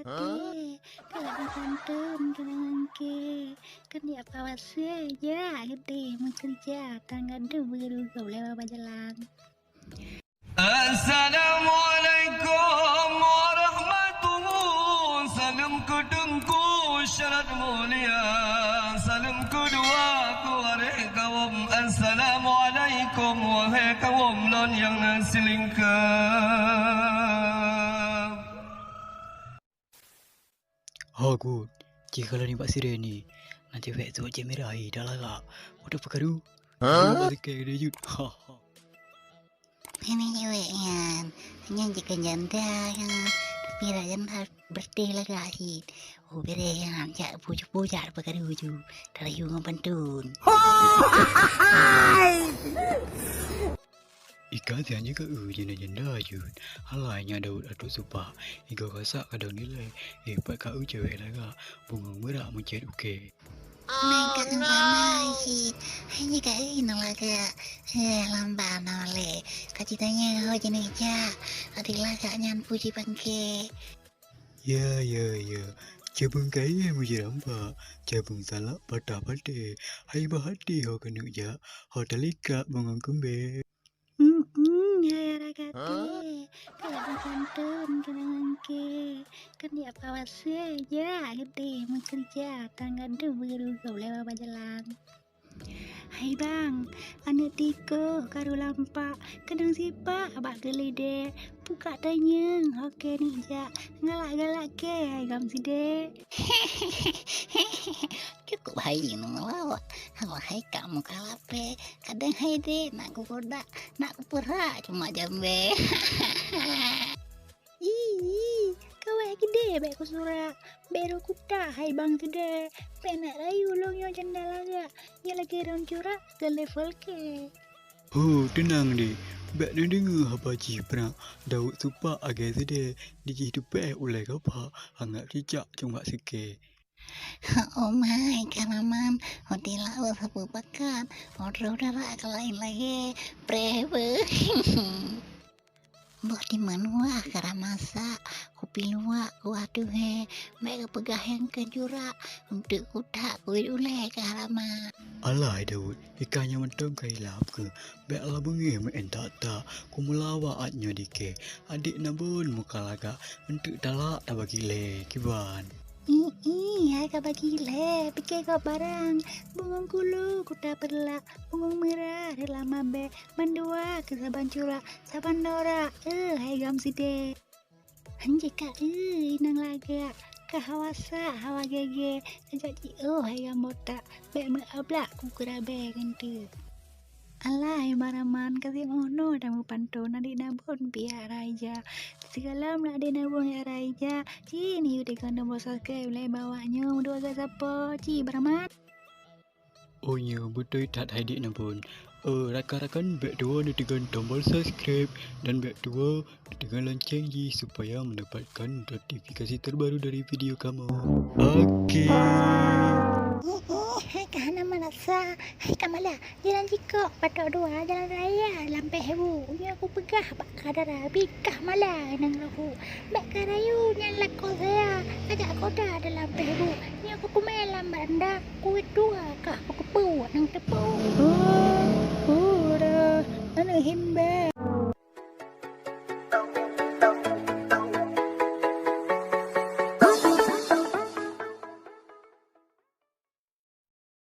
Gede, kalau pantun kenangan ke, kan dia pawasnya ya gede mau kerja tangga dulu kau lewat jalan. Assalamualaikum warahmatullahi. Salam kedengku syarat mulia, salam kedua kuarek kawam. Assalamualaikum wahai kawam lon yang nasilingkap. Aku, jika ni Pak Sireni ni, nanti vet tu je merahi dah lah kak. Udah perkara. Hah? Sikit dia jut. Ha ha. Ini cewek yan, hanya jika janda yan, tapi rajan berteh lah kasih. Oh bere yan, jak pujuk perkara pujuk, dari yung pantun. Ika tiada ke jenda jut. Halainya Daud atuk supah. Ika kasak kadang nilai. Pak kau cewek lah kak. Bunga merah mencet uke. Mereka kemana sih? Hanya kayak ini lah kak. Lambat noleh. Kacitanya kau jenis jak. Adilah kak nyan puji bangke. Ya. Cabung kaya muji rampak. Cabung salak patah patih. Hai bahati ho kena jak. Ho telikat bunga kembe. Ya ragate, kalau pantun kenangan ke, kan dia pawasnya ya gede mau kerja tangga dulu kau lewat jalan. Hai bang, anak tiko karu lampak, kadang sipak abak gelide, buka tanya, oke nih jak, galak ke, hai gam side. Cukup hai ini melawak, kalau hai kamu kalape, kadang hai deh, nak kukodak, nak kupura, cuma jambe. Kau gede, baik ku surat, baru kuda, hai bang gede, penak rayu longyo jendela gak, ya lagi ron curah ke level ke. Oh, tenang deh. Bak nak dengar apa pernah Daud supak agak sedih. Dia hidup ulai apa. Anggap cicak cuma sikit. Oh my, karaman, hotel laut sapu pakat, order udara ke lain lagi, preve. Buat di mana karamasa, kopi luak, waduh mereka pegah yang ke jurak, untuk kuda kuit ulai karaman. Alai Daud, ikannya mentong kailap ke. Bak lah bengi main tak. Ku melawak atnya dike. Adik nabun muka lagak. Untuk talak tak bagi le, kiban. Hai kau bagi le, pikir kau barang, bungung kulu kuda perlak, bungung merah relama be, mandua ke saban curak, saban norak, hai gam side. Anjika inang laga, ke hawasa, hawa gege, ajak hai gam botak, be me ablak ku kurabe ganti. Alai maraman kasih mono damu pantun adik nabun pihak raja. Segala nak adik nabun ya raja. Cini udah kena bosan ke boleh bawanya dua gak siapa. Ci baraman. Oh ya, betul tak hadik nabun. Rakan-rakan bak dua ni tekan tombol subscribe dan bak dua tekan lonceng ji supaya mendapatkan notifikasi terbaru dari video kamu. Okey. Hai kahana manasa. Hai kamala. Jalan jiko patok dua jalan raya lampe hebu. Unya aku pegah bak kadara bikah mala nang lahu. Bak karayu nyala ko saya. Ajak koda dalam hebu. Nya aku kumelam banda kuit dua kah aku kepu nang tepu. Dah anu himbe.